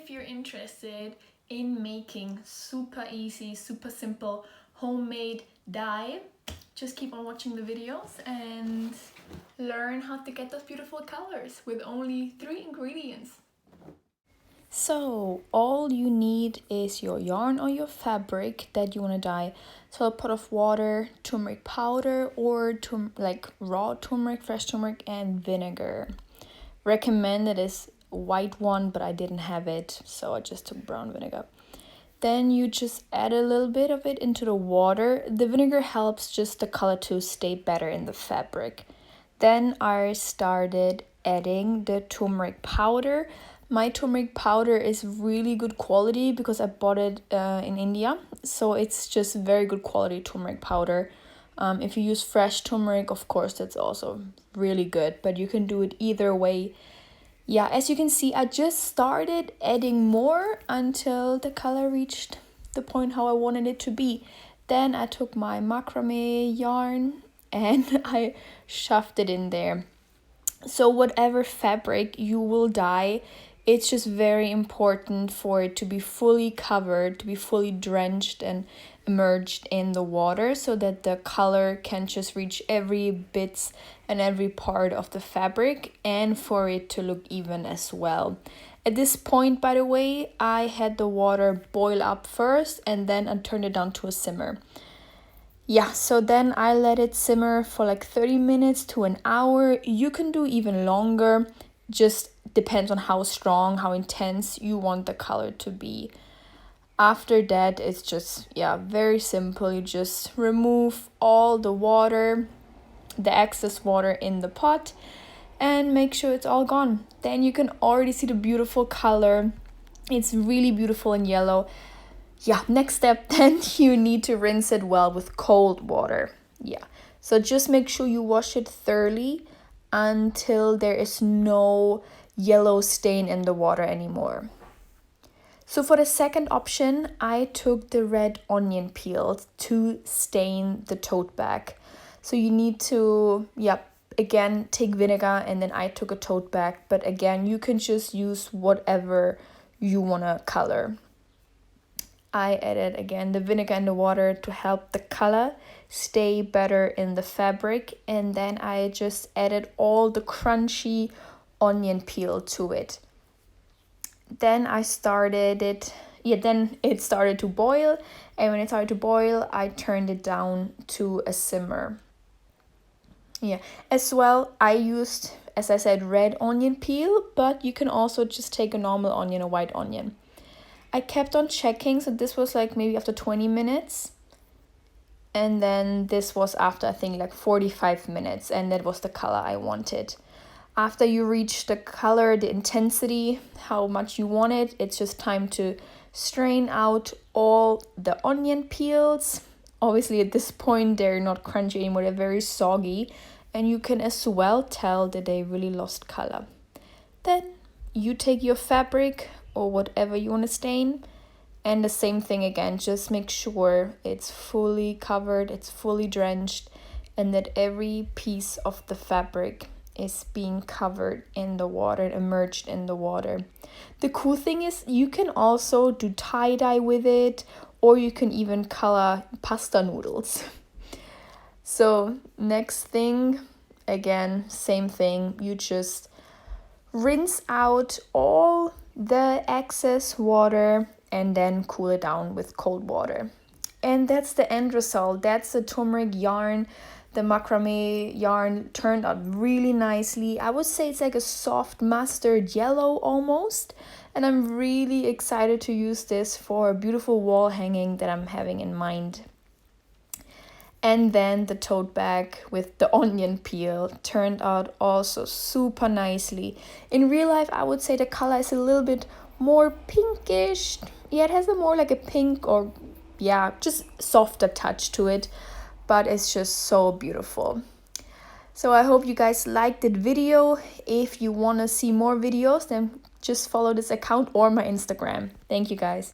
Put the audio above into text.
if you're interested in making super easy, super simple homemade dye, just keep on watching the videos and learn how to get those beautiful colors with only 3 ingredients. So all you need is your yarn or your fabric that you want to dye. So a pot of water, turmeric powder or like raw turmeric, fresh turmeric, and vinegar. Recommended is white one, but I didn't have it, so I just took brown vinegar. Then you just add a little bit of it into the water. The vinegar helps just the color to stay better in the fabric. Then I started adding the turmeric powder. My turmeric powder is really good quality because I bought it in India. So it's just very good quality turmeric powder. If you use fresh turmeric, of course, that's also really good. But you can do it either way. Yeah, as you can see, I just started adding more until the color reached the point how I wanted it to be. Then I took my macrame yarn and I shoved it in there. So whatever fabric you will dye, it's just very important for it to be fully covered, to be fully drenched and immersed in the water so that the color can just reach every bits and every part of the fabric and for it to look even as well. At this point, by the way, I had the water boil up first and then I turned it down to a simmer. Yeah, so then I let it simmer for like 30 minutes to an hour. You can do even longer, just depends on how strong, how intense you want the color to be. After that, it's just, yeah, very simple. You just remove all the water, the excess water in the pot and make sure it's all gone. Then you can already see the beautiful color. It's really beautiful and yellow. Yeah, next step, then you need to rinse it well with cold water. Yeah, so just make sure you wash it thoroughly until there is no yellow stain in the water anymore. So for the second option, I took the red onion peel to stain the tote bag. So you need to, again, take vinegar, and then I took a tote bag. But again, you can just use whatever you want to color. I added again the vinegar and the water to help the color stay better in the fabric. And then I just added all the crunchy onion peel to it. Then I started it, then it started to boil. And when it started to boil, I turned it down to a simmer. Yeah, as well, I used, as I said, red onion peel, but you can also just take a normal onion, a white onion. I kept on checking, so this was like maybe after 20 minutes. And then this was after, I think, like 45 minutes. And that was the color I wanted. After you reach the color, the intensity, how much you want it, it's just time to strain out all the onion peels. Obviously, at this point, they're not crunchy anymore. They're very soggy. And you can as well tell that they really lost color. Then you take your fabric or whatever you want to stain, and the same thing again, just make sure it's fully covered, it's fully drenched, and that every piece of the fabric is being covered in the water, immersed in the water. The cool thing is you can also do tie-dye with it, or you can even color pasta noodles. So next thing, again, same thing, you just rinse out all the excess water and then cool it down with cold water. And that's the end result. That's the turmeric yarn. The macrame yarn turned out really nicely. I would say it's like a soft mustard yellow almost. And I'm really excited to use this for a beautiful wall hanging that I'm having in mind. And then the tote bag with the onion peel turned out also super nicely. In real life, I would say the color is a little bit more pinkish. Yeah, it has a more like a pink or, just softer touch to it. But it's just so beautiful. So I hope you guys liked the video. If you want to see more videos, then just follow this account or my Instagram. Thank you guys.